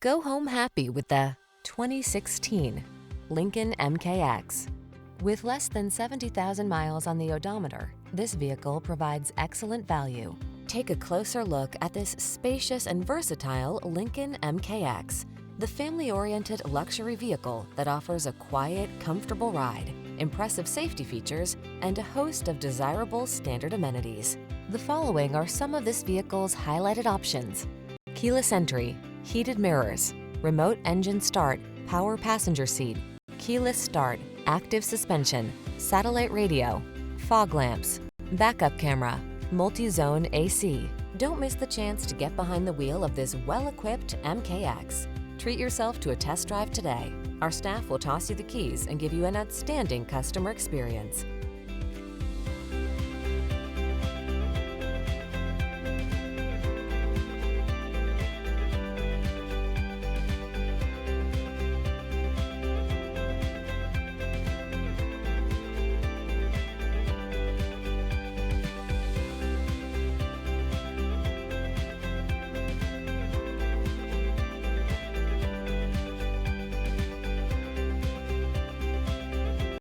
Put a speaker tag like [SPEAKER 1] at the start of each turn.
[SPEAKER 1] Go home happy with the 2016 Lincoln MKX. With less than 70,000 miles on the odometer, this vehicle provides excellent value. Take a closer look at this spacious and versatile Lincoln MKX, the family-oriented luxury vehicle that offers a quiet, comfortable ride, impressive safety features, and a host of desirable standard amenities. The following are some of this vehicle's highlighted options: keyless entry, heated mirrors, remote engine start, power passenger seat, keyless start, active suspension, satellite radio, fog lamps, backup camera, multi-zone AC. Don't miss the chance to get behind the wheel of this well-equipped MKX. Treat yourself to a test drive today. Our staff will toss you the keys and give you an outstanding customer experience.